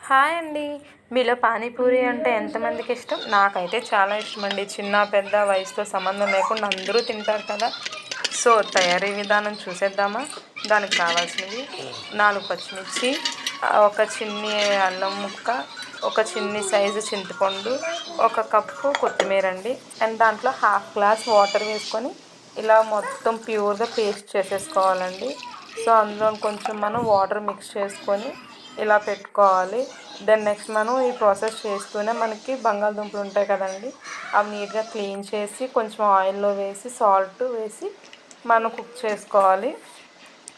Hi అండి. మీలో పానీపూరి అంటే ఎంతమందికి ఇష్టం? నాకైతే చాలా ఇష్టం అండి. చిన్న పెద్ద వయసుతో సంబంధం లేకుండా అందరూ తింటారు కదా. సో తయారీ విధానం చూసేద్దామా? దానికి కావాల్సినవి 4 పచ్చిమిర్చి, ఒక చిన్ని అల్లం ముక్క, ఒక చిన్ని సైజు చింతపండు, ఒక కప్పు కొత్తిమీర అండి. అండ్ దాంట్లో హాఫ్ గ్లాస్ వాటర్ వేసుకొని ఇలా మొత్తం ప్యూర్గా పేస్ట్ చేసేసుకోవాలండి. సో అందులో కొంచెం మనం వాటర్ మిక్స్ చేసుకొని ఇలా పెట్టుకోవాలి. దెన్ నెక్స్ట్ మనం ఈ ప్రాసెస్ చేస్తూనే మనకి బంగాళదుంపలు ఉంటాయి కదండి, అవి నీట్గా క్లీన్ చేసి కొంచెం ఆయిల్లో వేసి సాల్ట్ వేసి మనం కుక్ చేసుకోవాలి.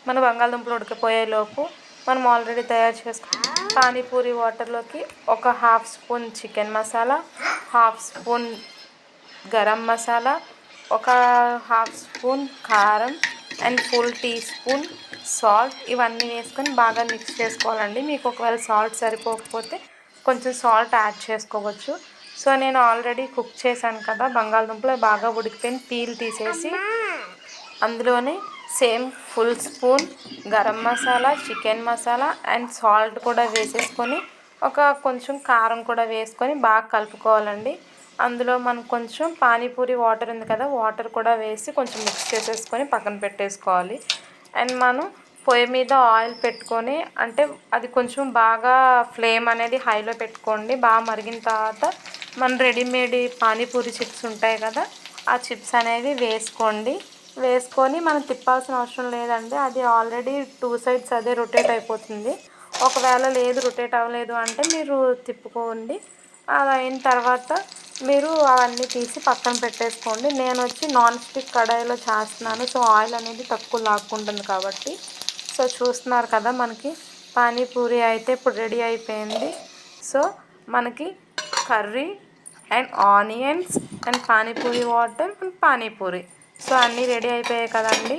మన బంగాళదుంపలు ఉడికిపోయేలోపు మనం ఆల్రెడీ తయారు చేసుకున్న పానీపూరి వాటర్లోకి ఒక half spoon chicken masala, half spoon garam masala, ఒక హాఫ్ స్పూన్ కారం and full teaspoon salt ఇవన్నీ వేసుకొని బాగా మిక్స్ చేసుకోవాలండి. మీకు ఒకవేళ సాల్ట్ సరిపోకపోతే కొంచెం సాల్ట్ యాడ్ చేసుకోవచ్చు. సో నేను ఆల్రెడీ కుక్ చేశాను కదా బంగాళదుంపలు, బాగా ఉడికిపోయిన పీల్ తీసేసి అందులోనే same full spoon garam masala, chicken masala and salt కూడా వేసేసుకొని కొంచెం కారం కూడా వేసుకొని బాగా కలుపుకోవాలండి. అందులో మనం కొంచెం పానీపూరి వాటర్ ఉంది కదా, వాటర్ కూడా వేసి కొంచెం మిక్స్ చేసేసుకొని పక్కన పెట్టేసుకోవాలి. అండ్ మనం పొయ్యి మీద ఆయిల్ పెట్టుకొని, అంటే అది కొంచెం బాగా ఫ్లేమ్ అనేది హైలో పెట్టుకోండి. బాగా మరిగిన తర్వాత మన రెడీమేడ్ పానీపూరి చిప్స్ ఉంటాయి కదా, ఆ చిప్స్ అనేవి వేసుకొని మనం తిప్పాల్సిన అవసరం లేదండి. అది ఆల్రెడీ 2 సైడ్స్ అదే రొటేట్ అయిపోతుంది. ఒకవేళ లేదు రొటేట్ అవ్వలేదు అంటే మీరు తిప్పుకోండి. అది అయిన తర్వాత మీరు అవన్నీ తీసి పక్కన పెట్టేసుకోండి. నేను వచ్చి నాన్ స్టిక్ కడాయిలో చేస్తున్నాను. సో ఆయిల్ అనేది తక్కువ లాక్కుంటుంది కాబట్టి. సో చూస్తున్నారు కదా, మనకి పానీపూరి అయితే ఇప్పుడు రెడీ అయిపోయింది. సో మనకి curry and onions and panipuri water and panipuri so అన్నీ రెడీ అయిపోయాయి కదండి.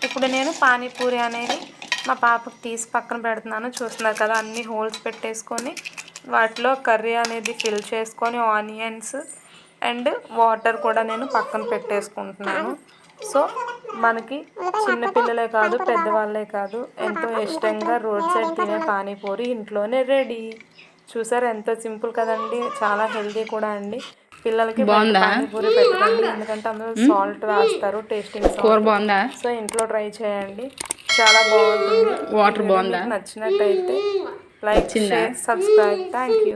ఇప్పుడు నేను పానీపూరి అనేది మా పాపకు తీసి పక్కన పెడుతున్నాను. చూస్తున్నారు కదా, అన్ని హోల్స్ పెట్టేసుకొని వాటిలో కర్రీ అనేది ఫిల్ చేసుకొని ఆనియన్స్ అండ్ వాటర్ కూడా నేను పక్కన పెట్టేసుకుంటున్నాను. సో మనకి చిన్నపిల్లలే కాదు పెద్దవాళ్ళే కాదు ఎంతో ఇష్టంగా రోడ్ సైడ్ తినే పానీపూరి ఇంట్లోనే రెడీ. చూసారు ఎంతో సింపుల్ కదండి, చాలా హెల్దీ కూడా అండి. పిల్లలకి పానీపూరి పెట్టండి, ఎందుకంటే అందులో సాల్ట్ వేస్తారు, టేస్టింగ్ సాల్ట్. సో ఇంట్లో ట్రై చేయండి, చాలా బాగుంటుంది. వాటర్ బాగుందా? నచ్చినట్టయితే like, share, subscribe. Thank you.